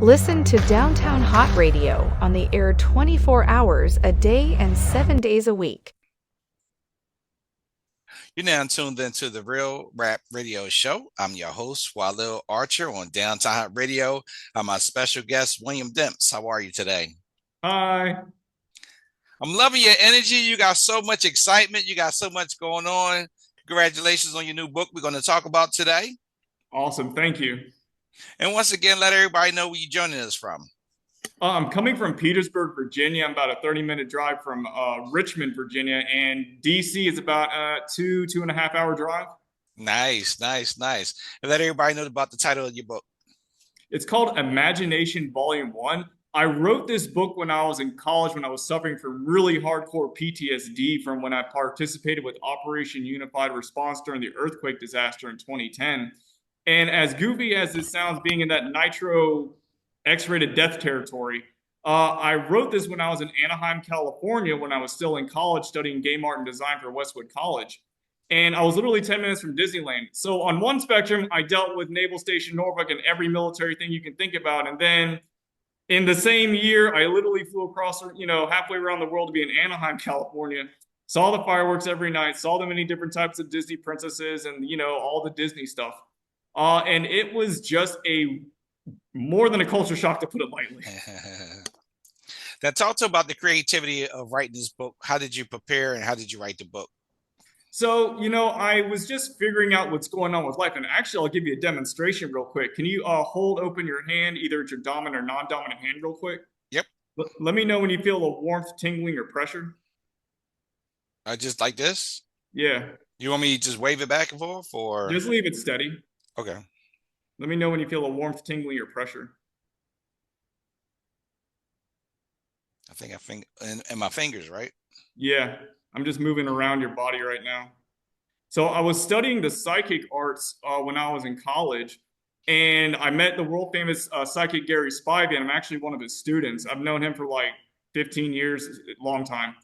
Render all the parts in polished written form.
Listen to Downtown Hot Radio on the air 24 hours a day and 7 days a week. You're now tuned into the Real Rap Radio Show. I'm your host, Walil Archer on Downtown Hot Radio. I'm my special guest, William Demps. How are you today? Hi. I'm loving your energy. You got so much excitement. You got so much going on. Congratulations on your new book we're going to talk about today. Awesome. Thank you. And once again, let everybody know where you're joining us from. I'm coming from Petersburg, Virginia. I'm about a 30-minute drive from Richmond, Virginia, and DC is about a 2.5 hour drive. Nice. And let everybody know about the title of your book. It's called Imagination Volume 1. I wrote this book when I was in college, when I was suffering from really hardcore PTSD from when I participated with Operation Unified Response during the earthquake disaster in 2010. And as goofy as this sounds, being in that nitro X-rated death territory, I wrote this when I was in Anaheim, California, when I was still in college studying game art and design for Westwood College. And I was literally 10 minutes from Disneyland. So on one spectrum, I dealt with Naval Station Norfolk and every military thing you can think about. And then in the same year, I literally flew across, halfway around the world to be in Anaheim, California, saw the fireworks every night, saw the many different types of Disney princesses and, all the Disney stuff. And it was just more than a culture shock, to put it lightly. Now, talk to about the creativity of writing this book. How did you prepare and how did you write the book? So, I was just figuring out what's going on with life. And actually, I'll give you a demonstration real quick. Can you hold open your hand, either it's your dominant or non-dominant hand real quick? Yep. Let me know when you feel a warmth, tingling, or pressure. Just like this? Yeah. You want me to just wave it back and forth, or? Just leave it steady. Okay. Let me know when you feel a warmth, tingling, or pressure. I think in my fingers, right? Yeah. I'm just moving around your body right now. So I was studying the psychic arts when I was in college, and I met the world famous psychic Gary Spivey, and I'm actually one of his students. I've known him for like 15 years, a long time.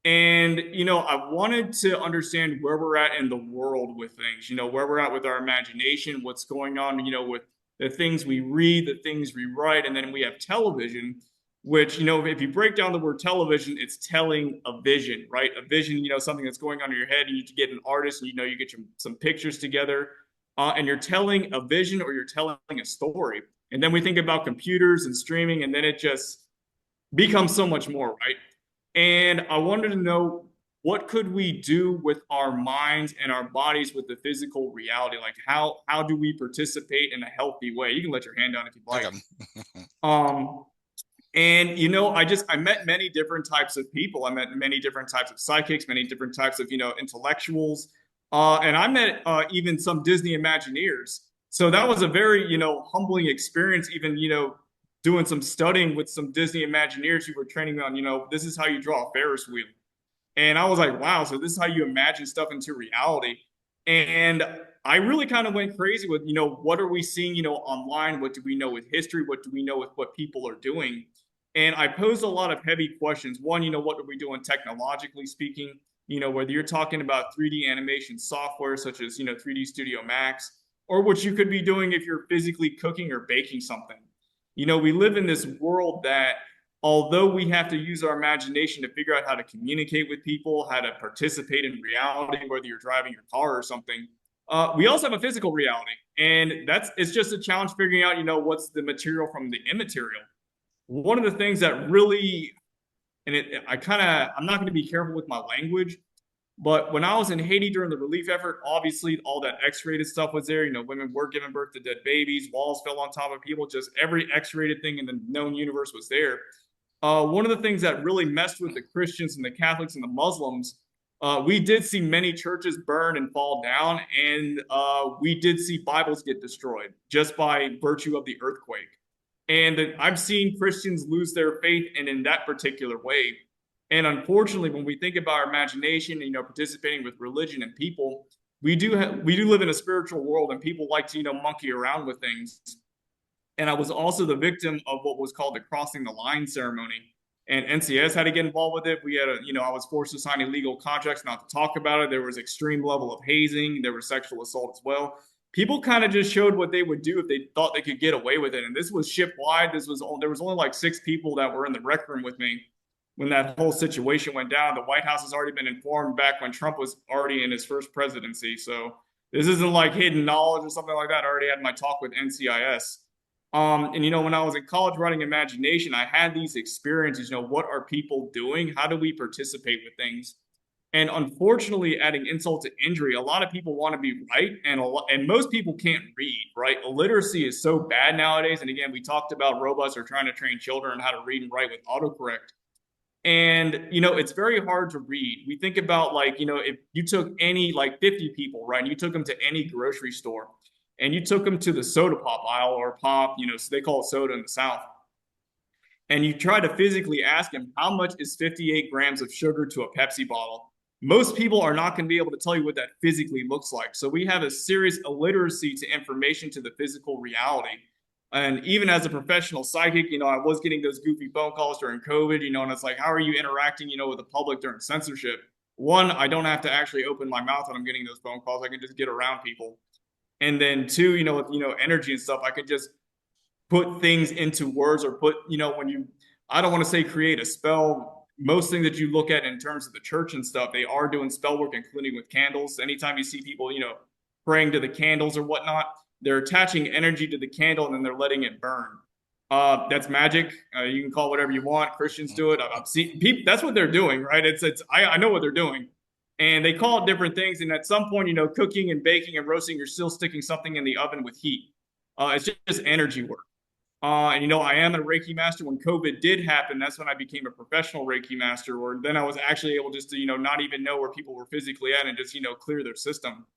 And, I wanted to understand where we're at in the world with things, where we're at with our imagination, what's going on, with the things we read, the things we write, and then we have television, which, if you break down the word television, it's telling a vision, right? A vision, something that's going on in your head. You get an artist and, you get some pictures together and you're telling a vision or you're telling a story. And then we think about computers and streaming, and then it just becomes so much more, right? And I wanted to know, what could we do with our minds and our bodies with the physical reality? Like how do we participate in a healthy way? You can let your hand down if you'd like. Okay. And, I met many different types of people. I met many different types of psychics, many different types of, intellectuals. And I met even some Disney Imagineers. So that was a very, humbling experience, even, doing some studying with some Disney Imagineers who were training on, this is how you draw a Ferris wheel. And I was like, wow, so this is how you imagine stuff into reality. And I really kind of went crazy with, what are we seeing, online? What do we know with history? What do we know with what people are doing? And I posed a lot of heavy questions. One, what are we doing technologically speaking? Whether you're talking about 3D animation software, such as, 3D Studio Max, or what you could be doing if you're physically cooking or baking something. We live in this world that, although we have to use our imagination to figure out how to communicate with people, how to participate in reality, whether you're driving your car or something, we also have a physical reality. And it's just a challenge figuring out, what's the material from the immaterial. One of the things that really, I'm not going to be careful with my language, but when I was in Haiti during the relief effort, obviously all that X-rated stuff was there. Women were giving birth to dead babies, walls fell on top of people, just every X-rated thing in the known universe was there. One of the things that really messed with the Christians and the Catholics and the Muslims, we did see many churches burn and fall down, and we did see Bibles get destroyed just by virtue of the earthquake. And I've seen Christians lose their faith in that particular way. And unfortunately, when we think about our imagination, participating with religion and people, we do live in a spiritual world, and people like to, monkey around with things. And I was also the victim of what was called the crossing the line ceremony. And NCS had to get involved with it. We had I was forced to sign illegal contracts not to talk about it. There was extreme level of hazing. There was sexual assault as well. people kind of just showed what they would do if they thought they could get away with it. And this was ship-wide. There was only like 6 people that were in the rec room with me when that whole situation went down. The White House has already been informed back when Trump was already in his first presidency. So this isn't like hidden knowledge or something like that. I already had my talk with NCIS. And when I was in college running Imagination, I had these experiences. What are people doing? How do we participate with things? And unfortunately, adding insult to injury, a lot of people want to be right, and most people can't read, right? Illiteracy is so bad nowadays. And again, we talked about robots are trying to train children on how to read and write with autocorrect. And, it's very hard to read. We think about if you took any 50 people, right, and you took them to any grocery store and you took them to the soda pop aisle or pop, so they call it soda in the South. And you try to physically ask them, how much is 58 grams of sugar to a Pepsi bottle? Most people are not going to be able to tell you what that physically looks like. So we have a serious illiteracy to information, to the physical reality. And even as a professional psychic, I was getting those goofy phone calls during COVID, and it's like, how are you interacting, with the public during censorship? One, I don't have to actually open my mouth when I'm getting those phone calls. I can just get around people. And then two, with, energy and stuff, I can just put things into words or put, I don't want to say create a spell. Most things that you look at in terms of the church and stuff, they are doing spell work, including with candles. Anytime you see people, praying to the candles or whatnot, they're attaching energy to the candle and then they're letting it burn. That's magic. You can call it whatever you want. Christians do it. I've seen people. That's what they're doing, right? I know what they're doing, and they call it different things. And at some point, cooking and baking and roasting, you're still sticking something in the oven with heat. It's just energy work. And I am a Reiki master. When COVID did happen, that's when I became a professional Reiki master. Or then I was actually able just to not even know where people were physically at and just clear their system.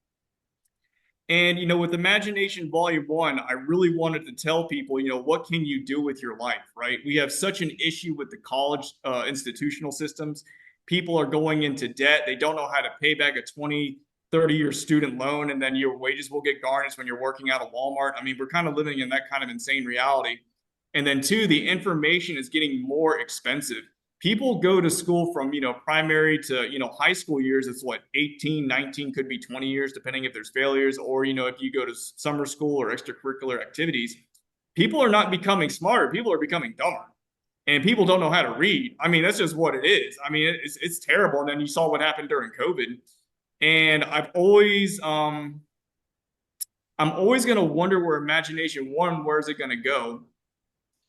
And, with Imagination Volume 1, I really wanted to tell people, what can you do with your life, right? We have such an issue with the college institutional systems. People are going into debt. They don't know how to pay back a 20, 30-year student loan, and then your wages will get garnished when you're working out of Walmart. I mean, we're kind of living in that kind of insane reality. And then two, the information is getting more expensive. People go to school from, primary to, high school years. It's what, 18, 19, could be 20 years, depending if there's failures or, if you go to summer school or extracurricular activities. People are not becoming smarter. People are becoming dumber. And people don't know how to read. I mean, that's just what it is. I mean, it's terrible. And then you saw what happened during COVID. And I'm always going to wonder where Imagination, one, where is it going to go?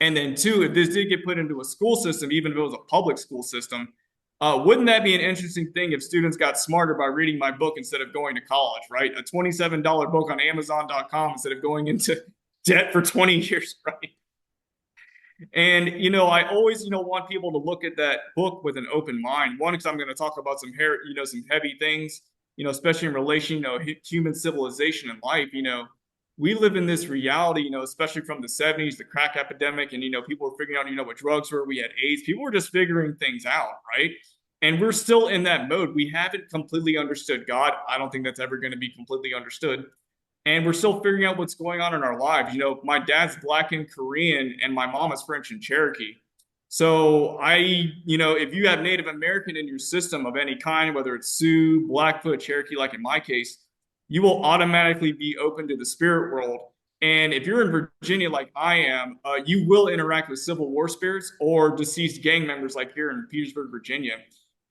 And then two, if this did get put into a school system, even if it was a public school system, wouldn't that be an interesting thing if students got smarter by reading my book instead of going to college, right? A $27 book on Amazon.com instead of going into debt for 20 years, right? And, I always, want people to look at that book with an open mind. One, because I'm going to talk about some heavy things, especially in relation, human civilization and life, we live in this reality, especially from the 70s, the crack epidemic, and, people were figuring out, what drugs were. We had AIDS. People were just figuring things out, right? And we're still in that mode. We haven't completely understood God. I don't think that's ever going to be completely understood. And we're still figuring out what's going on in our lives. My dad's Black and Korean, and my mom is French and Cherokee. So if you have Native American in your system of any kind, whether it's Sioux, Blackfoot, Cherokee, like in my case, you will automatically be open to the spirit world. And if you're in Virginia, like I am, you will interact with Civil War spirits or deceased gang members, like here in Petersburg, Virginia.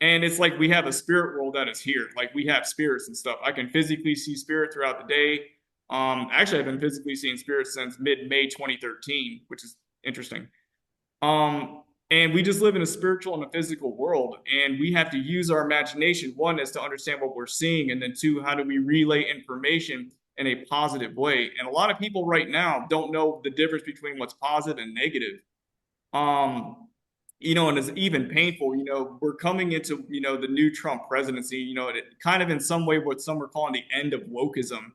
And it's like we have a spirit world that is here. Like we have spirits and stuff. I can physically see spirit throughout the day. Actually, I've been physically seeing spirits since mid-May 2013, which is interesting. And we just live in a spiritual and a physical world, and we have to use our imagination. One is to understand what we're seeing, and then two, how do we relay information in a positive way? And a lot of people right now don't know the difference between what's positive and negative. And it's even painful. We're coming into the new Trump presidency. Kind of in some way what some are calling the end of wokeism.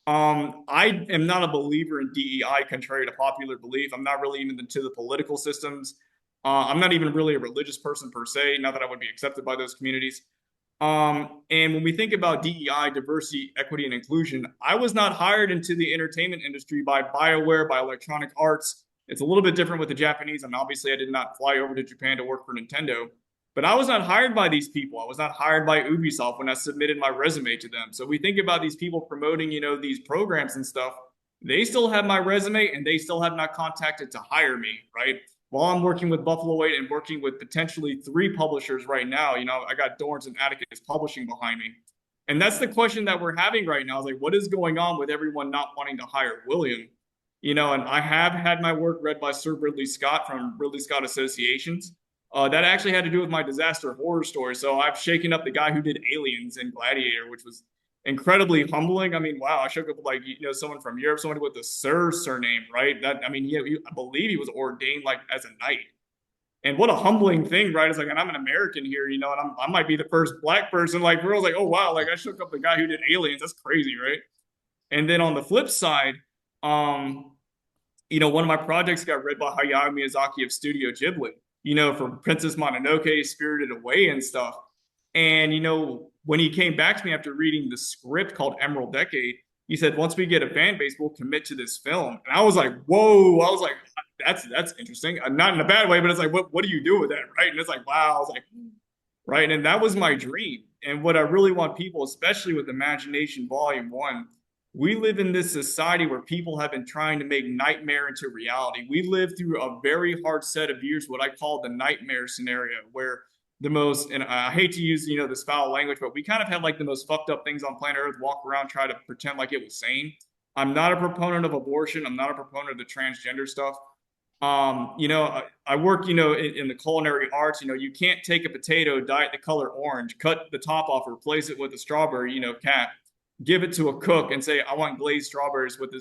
I am not a believer in DEI, contrary to popular belief. I'm not really even into the political systems. I'm not even really a religious person per se, not that I would be accepted by those communities. And when we think about DEI, diversity, equity, and inclusion, I was not hired into the entertainment industry by BioWare, by Electronic Arts. It's a little bit different with the Japanese. And obviously, I did not fly over to Japan to work for Nintendo. But I was not hired by these people. I was not hired by Ubisoft when I submitted my resume to them. So we think about these people promoting, these programs and stuff. They still have my resume and they still have not contacted to hire me, right? While I'm working with Buffalo 8 and working with potentially 3 publishers right now, I got Dorrance and Atticus Publishing behind me. And that's the question that we're having right now. Is like, what is going on with everyone not wanting to hire William? And I have had my work read by Sir Ridley Scott from Ridley Scott Associations. That actually had to do with my disaster horror story. So I've shaken up the guy who did Aliens and Gladiator, which was incredibly humbling. I mean, wow, I shook up like someone from Europe, someone with the Sir surname, right? I believe he was ordained like as a knight. And what a humbling thing, right? It's like, and I'm an American here, and I might be the first Black person. Like, girls, like, oh wow, like I shook up the guy who did Aliens. That's crazy, right? And then on the flip side, one of my projects got read by Hayao Miyazaki of Studio Ghibli. For Princess Mononoke, Spirited Away, and stuff. And when he came back to me after reading the script called Emerald Decade, he said, once we get a fan base, we'll commit to this film. And I was like, whoa. I was like, that's interesting. Not in a bad way, but it's like, what do you do with that, right? And it's like, wow. I was like, right. And that was my dream. And what I really want people, especially with Imagination Volume 1, we live in this society where people have been trying to make nightmare into reality. We lived through a very hard set of years, what I call the nightmare scenario, where the most, and I hate to use, this foul language, but we kind of had like the most fucked up things on planet Earth walk around, try to pretend like it was sane. I'm not a proponent of abortion. I'm not a proponent of the transgender stuff. I work, in the culinary arts. You can't take a potato, dye it the color orange, cut the top off, replace it with a strawberry, cat, give it to a cook and say, I want glazed strawberries with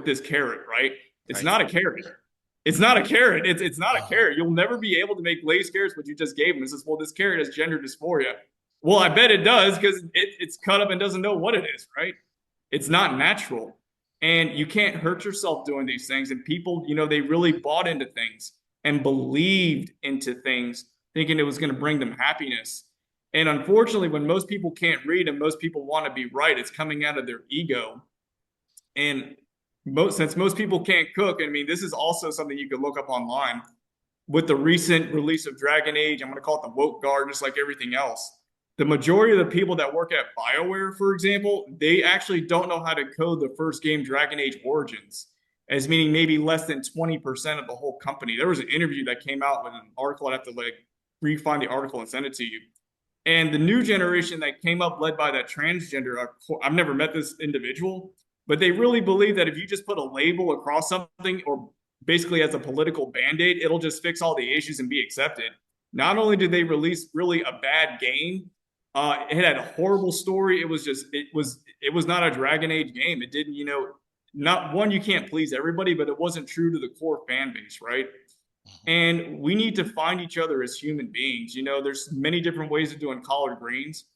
this carrot, right? It's not a carrot. It's not a carrot. It's not a carrot. You'll never be able to make glazed carrots, what you just gave them. It says, well, this carrot has gender dysphoria. Well, I bet it does because it's cut up and doesn't know what it is, right? It's not natural. And you can't hurt yourself doing these things. And people, they really bought into things and believed into things, thinking it was going to bring them happiness. And unfortunately, when most people can't read and most people want to be right, it's coming out of their ego. And since most people can't cook, I mean, this is also something you could look up online. With the recent release of Dragon Age, I'm going to call it the woke guard, just like everything else. The majority of the people that work at BioWare, for example, they actually don't know how to code the first game, Dragon Age Origins, as meaning maybe less than 20% of the whole company. There was an interview that came out with an article. I'd have to re-find the article and send it to you. And the new generation that came up led by that transgender, I've never met this individual, but they really believe that if you just put a label across something or basically as a political band-aid, it'll just fix all the issues and be accepted. Not only did they release really a bad game, it had a horrible story. It was not a Dragon Age game. It didn't, not one, you can't please everybody, but it wasn't true to the core fan base, right? And we need to find each other as human beings. There's many different ways of doing collard greens.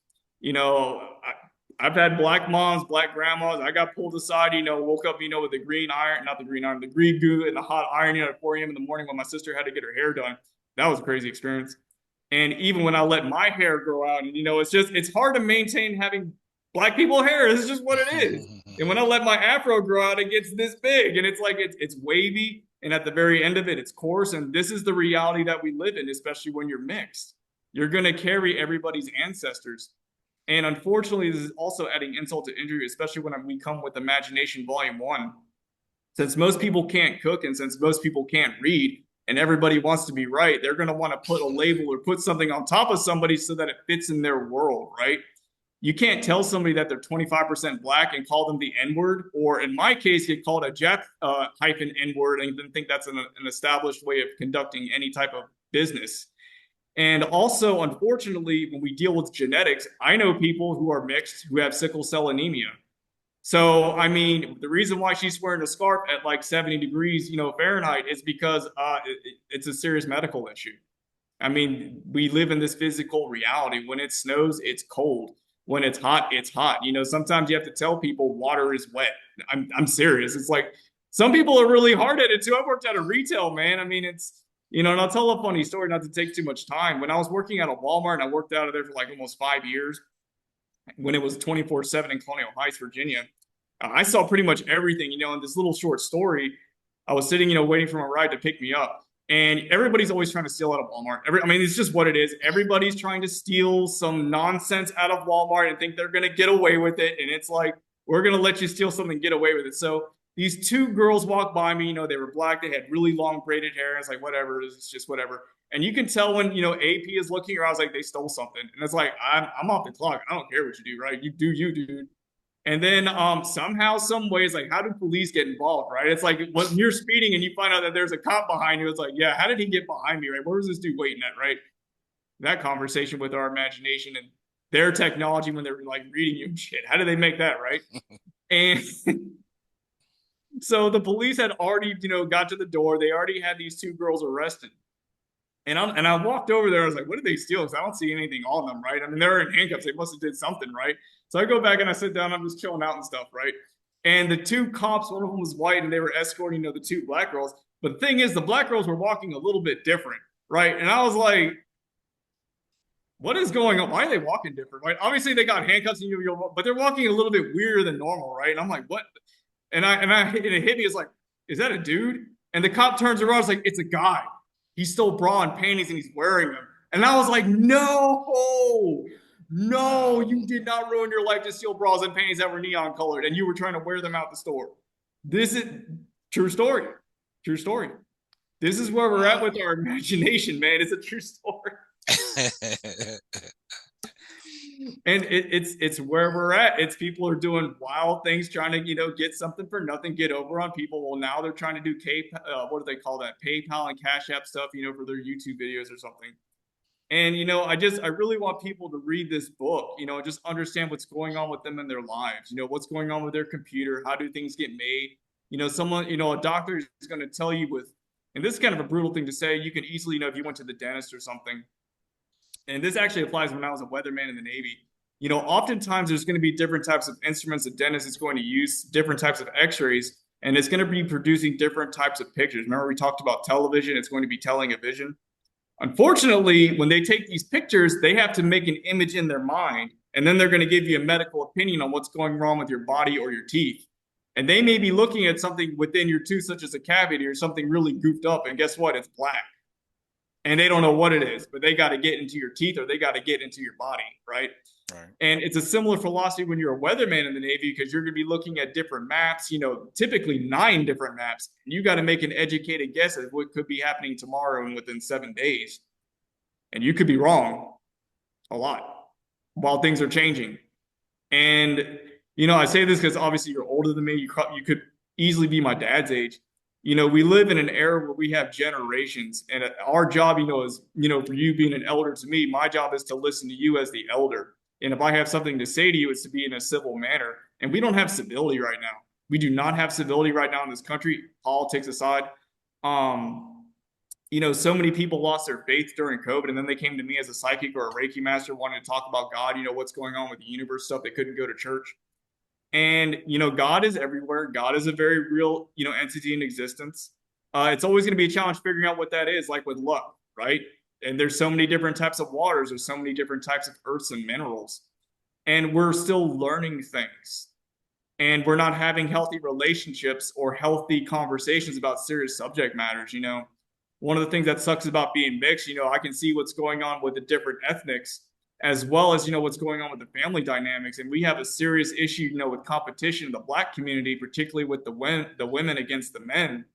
I've had black moms, black grandmas. I got pulled aside, woke up, with the green iron, not the green iron, the green goo and the hot iron at 4 a.m. in the morning when my sister had to get her hair done. That was a crazy experience. And even when I let my hair grow out, and it's hard to maintain having black people hair. This is just what it is. And when I let my afro grow out, it gets this big, and it's like it's wavy, and at the very end of it, it's coarse. And this is the reality that we live in, especially when you're mixed. You're going to carry everybody's ancestors. And unfortunately, this is also adding insult to injury, especially when we come with Imagination Volume 1. Since most people can't cook and since most people can't read, and everybody wants to be right, they're going to want to put a label or put something on top of somebody so that it fits in their world, right? You can't tell somebody that they're 25% black and call them the N-word, or in my case, get called a Jap hyphen N-word and then think that's an established way of conducting any type of business. And also, unfortunately, when we deal with genetics, I know people who are mixed who have sickle cell anemia. So, I mean, the reason why she's wearing a scarf at like 70 degrees, Fahrenheit is because it's a serious medical issue. I mean, we live in this physical reality. When it snows, it's cold. When it's hot, it's hot. Sometimes you have to tell people water is wet. I'm serious. It's like some people are really hard at it too. I worked at a retail, man. I mean, it's, and I'll tell a funny story, not to take too much time. When I was working at a Walmart, and I worked out of there for like almost 5 years, when it was 24/7 in Colonial Heights, Virginia, I saw pretty much everything, in this little short story. I was sitting, waiting for my ride to pick me up. And everybody's always trying to steal out of Walmart. I mean, it's just what it is. Everybody's trying to steal some nonsense out of Walmart and think they're going to get away with it. And it's like, we're going to let you steal something and get away with it. So these two girls walked by me. They were black. They had really long braided hair. It's like, whatever. It's just whatever. And you can tell when, AP is looking around, I was like, they stole something. And it's like, I'm off the clock. I don't care what you do, right? You do you, dude. And then somehow, some ways, like, how do police get involved, right? It's like when you're speeding and you find out that there's a cop behind you, it's like, yeah, how did he get behind me, right? Where was this dude waiting at, right? That conversation with our imagination and their technology when they're like reading you and shit. How did they make that, right? And so the police had already, got to the door. They already had these two girls arrested. And I walked over there. I was like, what did they steal? Because I don't see anything on them, right? I mean, they're in handcuffs. They must have did something, right? So I go back and I sit down. I'm just chilling out and stuff, right? And the two cops, one of them was white, and they were escorting, the two black girls. But the thing is, the black girls were walking a little bit different, right? And I was like, what is going on? Why are they walking different, right? Obviously, they got handcuffs, but they're walking a little bit weirder than normal, right? And I'm like, what? And it hit me. It's like, is that a dude? And the cop turns around. It's like, it's a guy. He stole bra and panties and he's wearing them. And I was like, no, you did not ruin your life to steal bras and panties that were neon colored and you were trying to wear them out the store. This is true story. True story. This is where we're at with our imagination, man. It's a true story. And it's where we're at. It's people are doing wild things, trying to get something for nothing, get over on people. Well, now they're trying to do what do they call that? PayPal and Cash App stuff, for their YouTube videos or something. And I really want people to read this book, just understand what's going on with them in their lives. What's going on with their computer? How do things get made? Someone, a doctor is going to tell you and this is kind of a brutal thing to say. You can easily, if you went to the dentist or something. And this actually applies when I was a weatherman in the Navy. Oftentimes there's going to be different types of instruments the dentist is going to use, different types of x-rays, and it's going to be producing different types of pictures. Remember we talked about television, it's going to be telling a vision. Unfortunately, when they take these pictures, they have to make an image in their mind, and then they're going to give you a medical opinion on what's going wrong with your body or your teeth. And they may be looking at something within your tooth, such as a cavity or something really goofed up, and guess what? It's black. And they don't know what it is, but they got to get into your teeth or they got to get into your body, right? And it's a similar philosophy when you're a weatherman in the Navy, because you're going to be looking at different maps, typically 9 different maps. And you got to make an educated guess at what could be happening tomorrow and within 7 days. And you could be wrong a lot while things are changing. And, I say this because obviously you're older than me. You could easily be my dad's age. We live in an era where we have generations, and our job, is, for you being an elder to me, my job is to listen to you as the elder. And if I have something to say to you, it's to be in a civil manner. And we don't have civility right now. We do not have civility right now in this country, politics aside. So many people lost their faith during COVID, and then they came to me as a psychic or a Reiki master wanting to talk about God, what's going on with the universe stuff. They couldn't go to church. And, God is everywhere. God is a very real, entity in existence. It's always going to be a challenge figuring out what that is, like with love, right? And there's so many different types of waters. There's so many different types of earths and minerals. And we're still learning things. And we're not having healthy relationships or healthy conversations about serious subject matters. One of the things that sucks about being mixed, I can see what's going on with the different ethnics, as well as, what's going on with the family dynamics. And we have a serious issue, with competition in the Black community, particularly with the women against the men,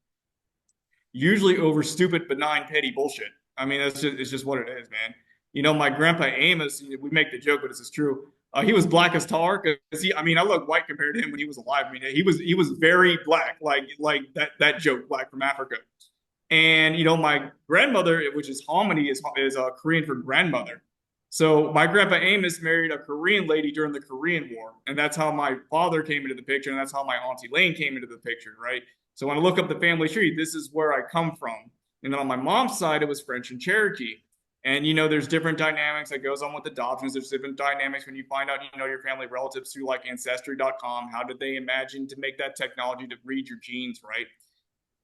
usually over stupid, benign, petty bullshit. I mean, it's just what it is, man. My grandpa Amos, we make the joke, but this is true. He was black as tar because I look white compared to him when he was alive. He was very black, like that joke, black from Africa. And, my grandmother, which is Hominy, is Korean for grandmother. So my grandpa Amos married a Korean lady during the Korean War. And that's how my father came into the picture. And that's how my Auntie Lane came into the picture, right? So when I look up the family tree, this is where I come from. And then on my mom's side, it was French and Cherokee. And, there's different dynamics that goes on with adoptions. There's different dynamics when you find out, your family relatives through like Ancestry.com. How did they imagine to make that technology to read your genes, right?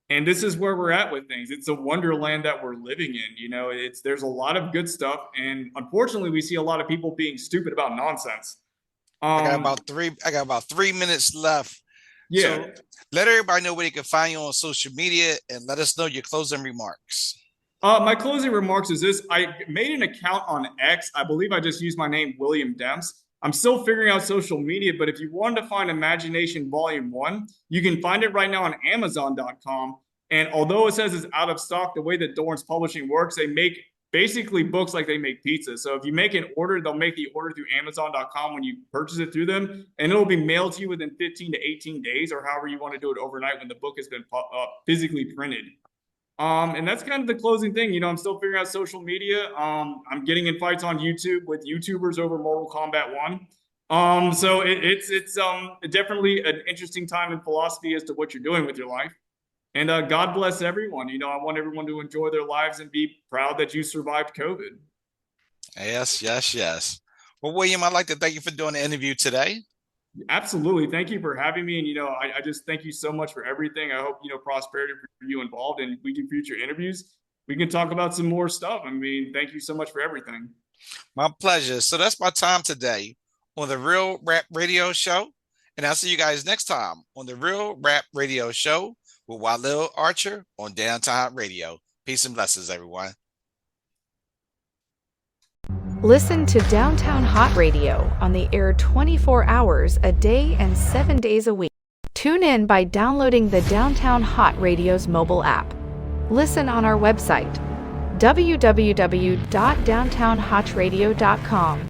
And this is where we're at with things. It's a wonderland that we're living in. There's a lot of good stuff. And unfortunately, we see a lot of people being stupid about nonsense. I got about 3 minutes left. Yeah. So let everybody know where they can find you on social media and let us know your closing remarks. My closing remarks is this. I made an account on X. I believe I just used my name, William Demps. I'm still figuring out social media, but if you wanted to find Imagination Volume 1, you can find it right now on Amazon.com. And although it says it's out of stock, the way that Dorrance Publishing works, they make basically books like they make pizza. So if you make an order, they'll make the order through Amazon.com when you purchase it through them, and it'll be mailed to you within 15 to 18 days, or however you want to do it overnight when the book has been physically printed. And that's kind of the closing thing. I'm still figuring out social media. I'm getting in fights on YouTube with YouTubers over Mortal Kombat 1. So it's definitely an interesting time in philosophy as to what you're doing with your life. And God bless everyone. I want everyone to enjoy their lives and be proud that you survived COVID. Yes, yes, yes. Well, William, I'd like to thank you for doing the interview today. Absolutely. Thank you for having me. And, I just thank you so much for everything. I hope, prosperity for you involved, and we do future interviews. We can talk about some more stuff. Thank you so much for everything. My pleasure. So that's my time today on the Real Rap Radio Show. And I'll see you guys next time on the Real Rap Radio Show with Walil Archer on Downtown Radio. Peace and blessings, everyone. Listen to Downtown Hot Radio on the air 24 hours a day and 7 days a week. Tune in by downloading the Downtown Hot Radio's mobile app. Listen on our website, www.downtownhotradio.com.